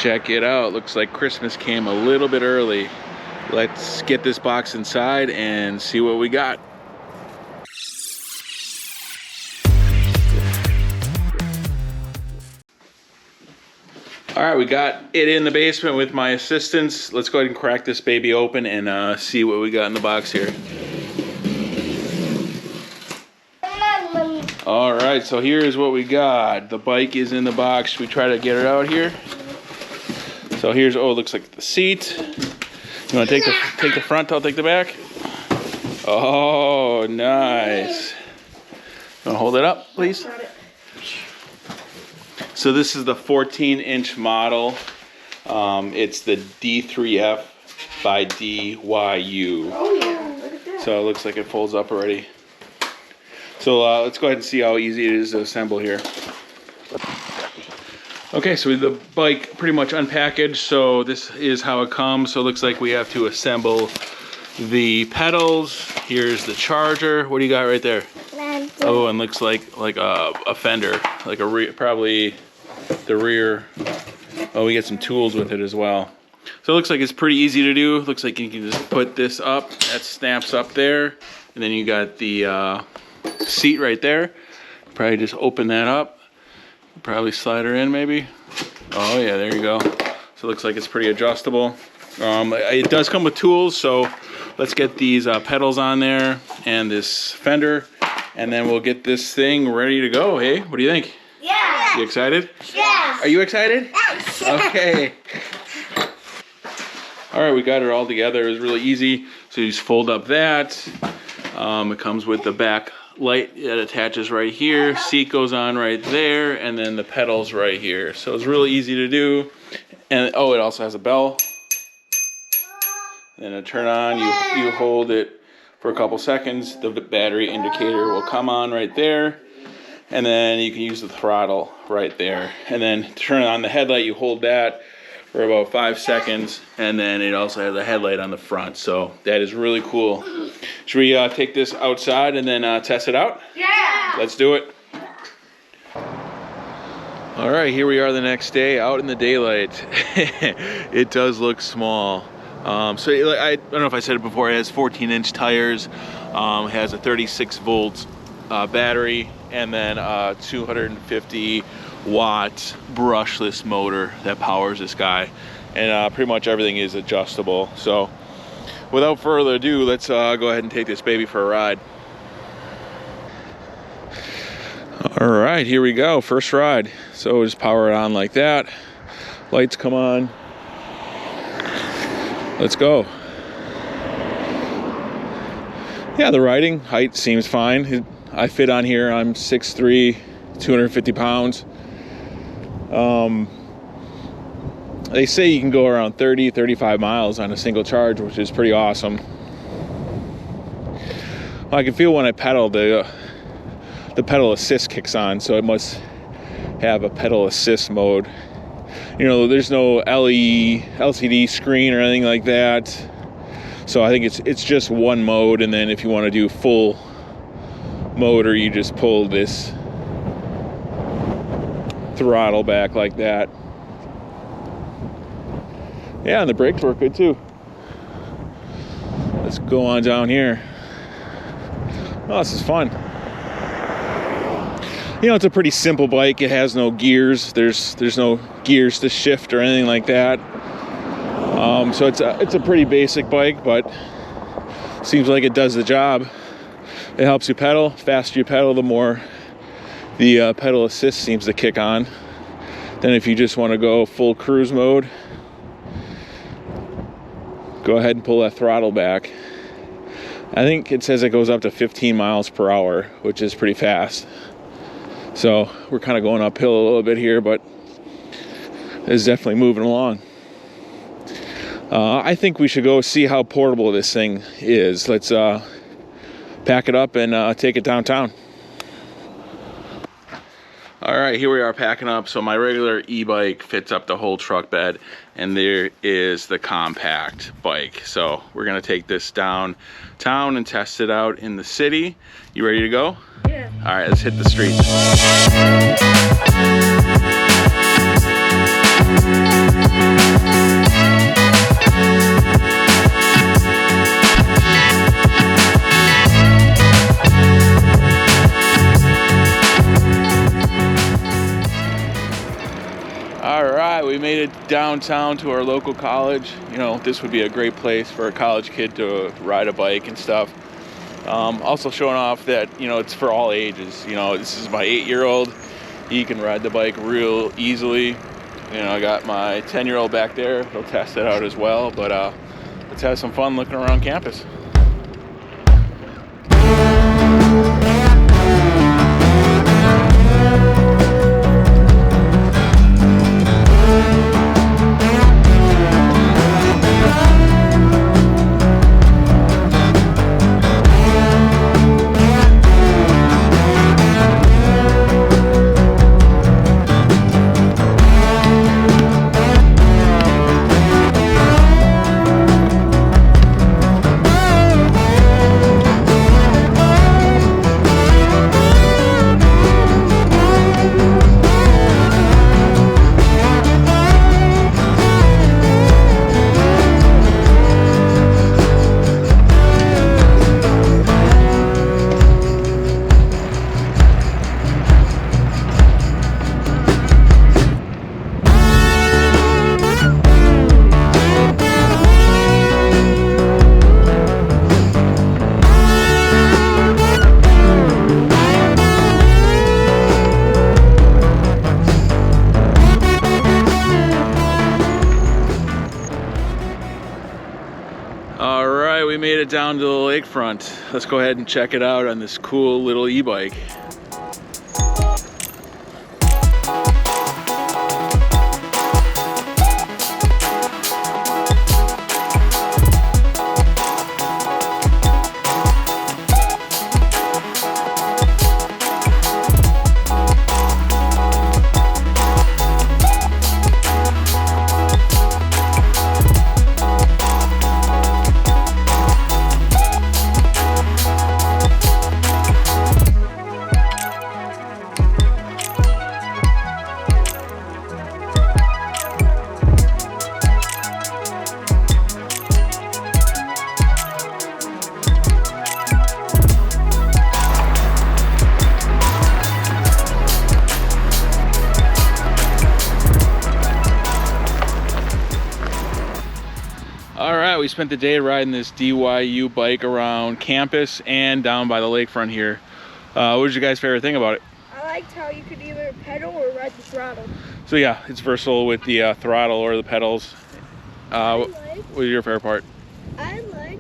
Check it out. Looks like Christmas came a little bit early. Let's get this box inside and see what we got. All right, we got it in the basement with my assistants. Let's go ahead and crack this baby open and see what we got in the box here. All right, so here's what we got. The bike is in the box. Should we try to get it out here? So here's, oh, it looks like the seat. You want to take the front? I'll take the back. Oh, nice. You want to hold it up, please? So this is the 14-inch model. It's the D3F by DYU. Oh yeah, look at that. So it looks like it folds up already. So let's go ahead and see how easy it is to assemble here. Okay, so the bike pretty much unpackaged. So this is how it comes. So it looks like we have to assemble the pedals. Here's the charger. What do you got right there? Oh, and looks like a fender, like probably the rear. Oh, we get some tools with it as well. So it looks like it's pretty easy to do. Looks like you can just put this up. That snaps up there, and then you got the seat right there. Probably just open that up. Probably slide her in maybe. Oh yeah, there you go. So it looks like it's pretty adjustable. It does come with tools, so let's get these pedals on there and this fender, and then we'll get this thing ready to go. Hey, what do you think? Yeah. You excited? Yeah. Are you excited? Yes. Okay. All right, we got it all together. It was really easy. So you just fold up that. It comes with the back light that attaches right here. Seat goes on right there, and then the pedals right here. So it's really easy to do. And oh, it also has a bell. Then to turn on, you hold it for a couple seconds. The battery indicator will come on right there. And then you can use the throttle right there. And then to turn on the headlight, you hold that for about 5 seconds. And then it also has a headlight on the front. So that is really cool. Should we take this outside and then test it out? Yeah. Let's do it. All right, here we are the next day out in the daylight. It does look small. So I don't know if I said it before, it has 14-inch tires, has a 36-volt battery, and then a 250-watt brushless motor that powers this guy. And pretty much everything is adjustable. So without further ado, let's go ahead and take this baby for a ride. All right, here we go, first ride. So just power it on like that. Lights come on. Let's go. Yeah, the riding height seems fine. I fit on here. I'm 6'3", 250 pounds. They say you can go around 30, 35 miles on a single charge, which is pretty awesome. Well, I can feel when I pedal, the pedal assist kicks on, so it must have a pedal assist mode. You know, there's no LCD screen or anything like that. So I think it's just one mode, and then if you want to do full motor, you just pull this throttle back like that. Yeah, and the brakes work good too. Let's go on down here. Oh, this is fun. You know, it's a pretty simple bike. It has no gears. There's no gears to shift or anything like that. So it's a pretty basic bike, but seems like it does the job. It helps you pedal. The faster you pedal, the more the pedal assist seems to kick on. Then if you just want to go full cruise mode, go ahead and pull that throttle back. I think it says it goes up to 15 miles per hour, which is pretty fast. So we're kind of going uphill a little bit here, but it's definitely moving along. I think we should go see how portable this thing is. Let's pack it up and take it downtown. All right, here we are packing up. So my regular e-bike fits up the whole truck bed, and there is the compact bike. So we're gonna take this downtown and test it out in the city. You ready to go? Yeah. All right, let's hit the streets. downtown to our local college. You know, this would be a great place for a college kid to ride a bike and stuff. Also showing off that, you know, it's for all ages. You know, this is my 8-year-old. He can ride the bike real easily. You know, I got my 10-year-old back there. He'll test it out as well. But let's have some fun looking around campus. Alright, we made it down to the lakefront. Let's go ahead and check it out on this cool little e-bike. Alright, we spent the day riding this DYU bike around campus and down by the lakefront here. What was your guys' favorite thing about it? I liked how you could either pedal or ride the throttle. So yeah, it's versatile with the throttle or the pedals. What was your favorite part? I like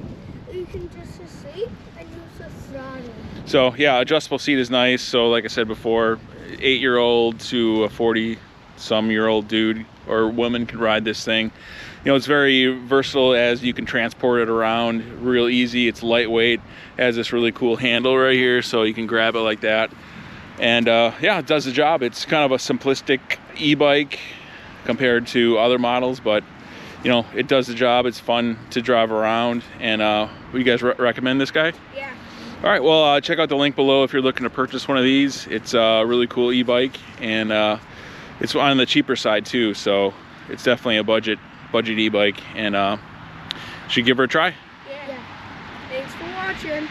you can just a seat and use the throttle. So yeah, adjustable seat is nice. So like I said before, 8-year-old to a 40-some-year-old dude or woman can ride this thing. You know, it's very versatile as you can transport it around real easy. It's lightweight, has this really cool handle right here, so you can grab it like that. And yeah, it does the job. It's kind of a simplistic e-bike compared to other models, but you know, it does the job. It's fun to drive around. And would you guys recommend this guy? Yeah. All right, well, check out the link below if you're looking to purchase one of these. It's a really cool e-bike, and it's on the cheaper side too, so it's definitely a budget e-bike, and should give her a try. Yeah. Thanks for watching.